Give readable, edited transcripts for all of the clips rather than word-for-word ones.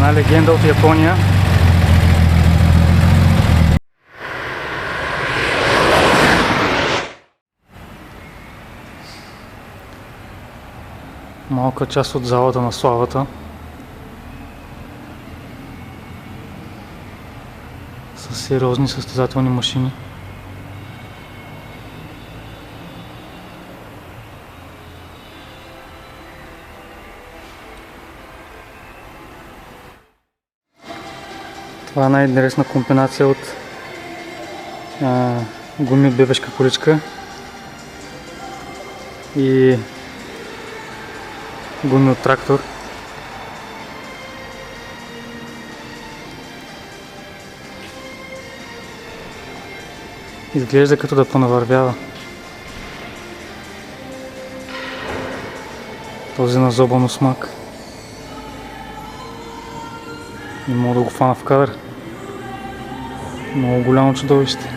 Една легенда от Япония. Малка част от залата на славата. С сериозни състезателни машини. Това е най-интересна комбинация от гуми от бебешка количка и гуми от трактор. Изглежда като да понавървява. Този назобан осмак. Не мога да го фана в кадър. Много голямо чудовище.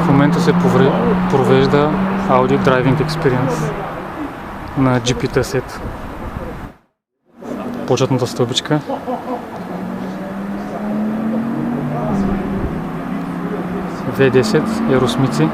В момента се провежда Audi Driving Experience на GP-10. Почетната стълбичка. V10 еросмици.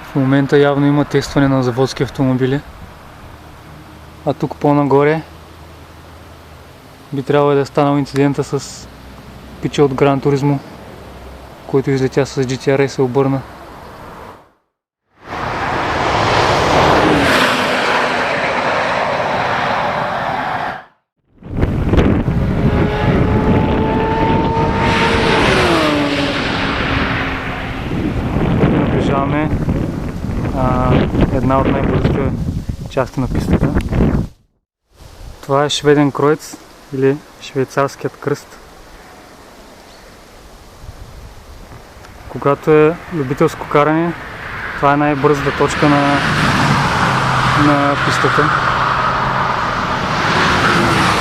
В момента явно има тестване на заводски автомобили. А тук по-нагоре би трябвало да е станал инцидента с пича от Gran Turismo, който излетя с GTR и се обърна. Наближаваме една от най-бързите части на пистата. Това е Шведен Кройц или швейцарският кръст. Когато е любителско каране, това е най-бързата точка на пистата.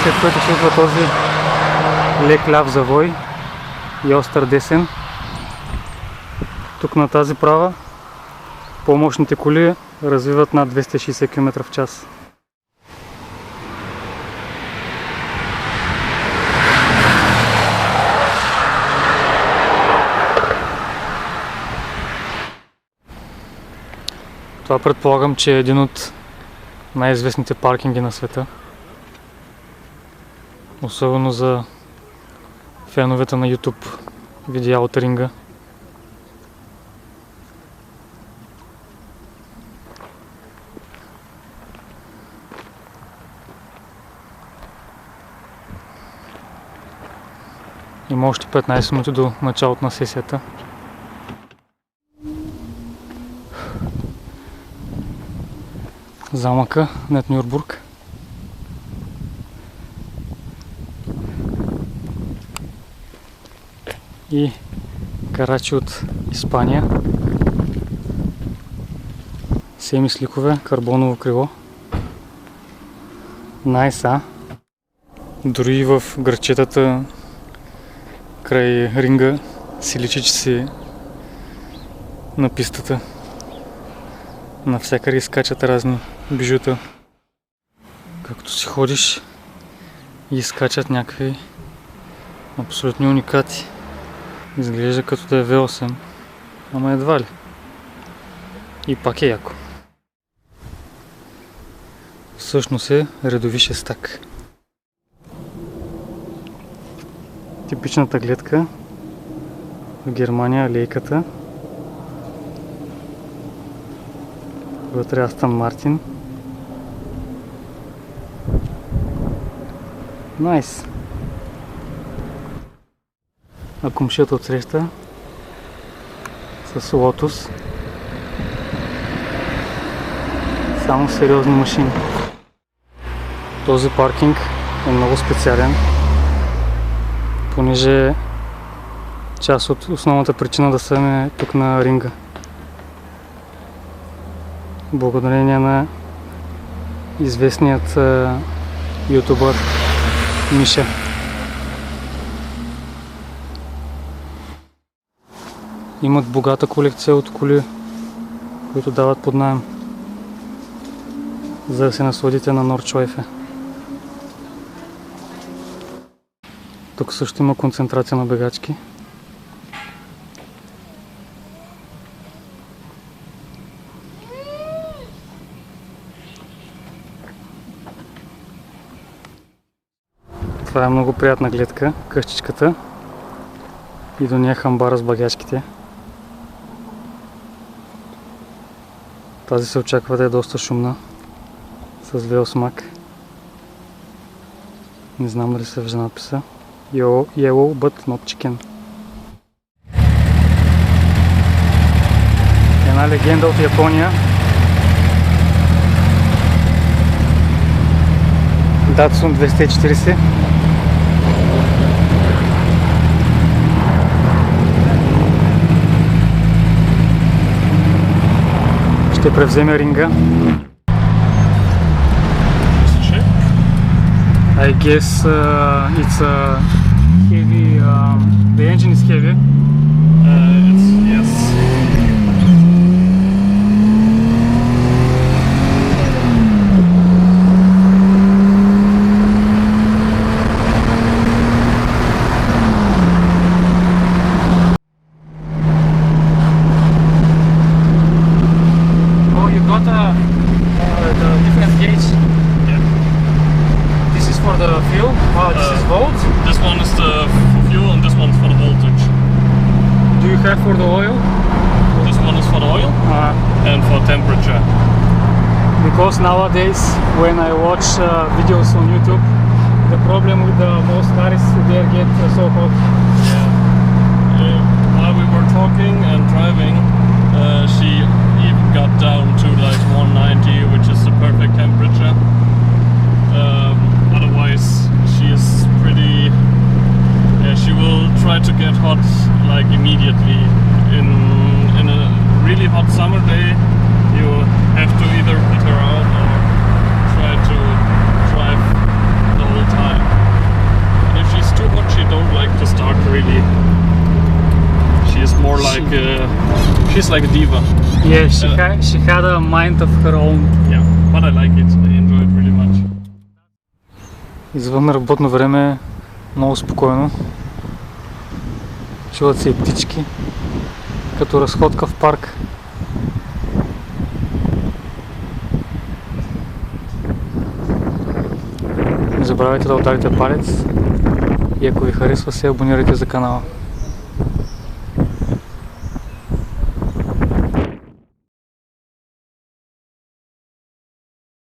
След което следва този лек ляв завой и остър десен. Тук на тази права по-мощните коли развиват над 260 км в час. Това предполагам, че е един от най-известните паркинги на света. Особено за феновете на YouTube видеа от ринга. Има още 15 минути до началото на сесията. Замъка над Нюрнбург. И карачи от Испания. Семисликове, карбоново крило. Найса. Дори и в градчетата край ринга си личи, че си на пистата. Навсякъде изкачат разни бижута. Както си ходиш и изкачат някакви абсолютни уникати. Изглежда като да е V8, ама едва ли. И пак е яко. Всъщност е редови шестак. Типичната гледка в Германия, алейката. Вътре Астън Мартин. Найс! А комшията отсреща с Лотус. Само сериозни машини. Този паркинг е много специален, понеже е част от основната причина да съм тук на ринга. Благодарение на известният ютубър Миша. Имат богата колекция от коли, които дават под наем, за да се насладите на Нордшleife. Тук също има концентрация на бегачки. Това е много приятна гледка, къщичката, и до нея хамбара с багачките. Тази се очаква да е доста шумна, с велосмак. Не знам дали се вижда надписа. Yellow but not chicken. Една легенда от Япония. Datsun 240. Ще превземе ринга. I guess it's heavy. The engine is heavy. Yes. Oh, you got the different gauge. Yeah. This is for the fuel. This is volt. This one is the fuel and this one's for the voltage. Do you have for the oil? This one is for the oil and for temperature. Because nowadays, when I watch videos on YouTube, the problem with the most cars, they get so hot. Yeah. While we were talking and driving, she even got down to like 190, which is the perfect temperature. Otherwise, she is pretty. She will try to get hot like immediately. In a really hot summer day, you have to either put her out or try to drive the whole time. And if she's too hot, she don't like to start really. She is more like she's like a diva. Yeah, she had a mind of her own. Yeah, but I like it. I enjoy it really much. Извън работно време е много спокойно. Чуват се и птички, като разходка в парк. Не забравяйте да ударите палец и ако ви харесва, се абонирайте за канала.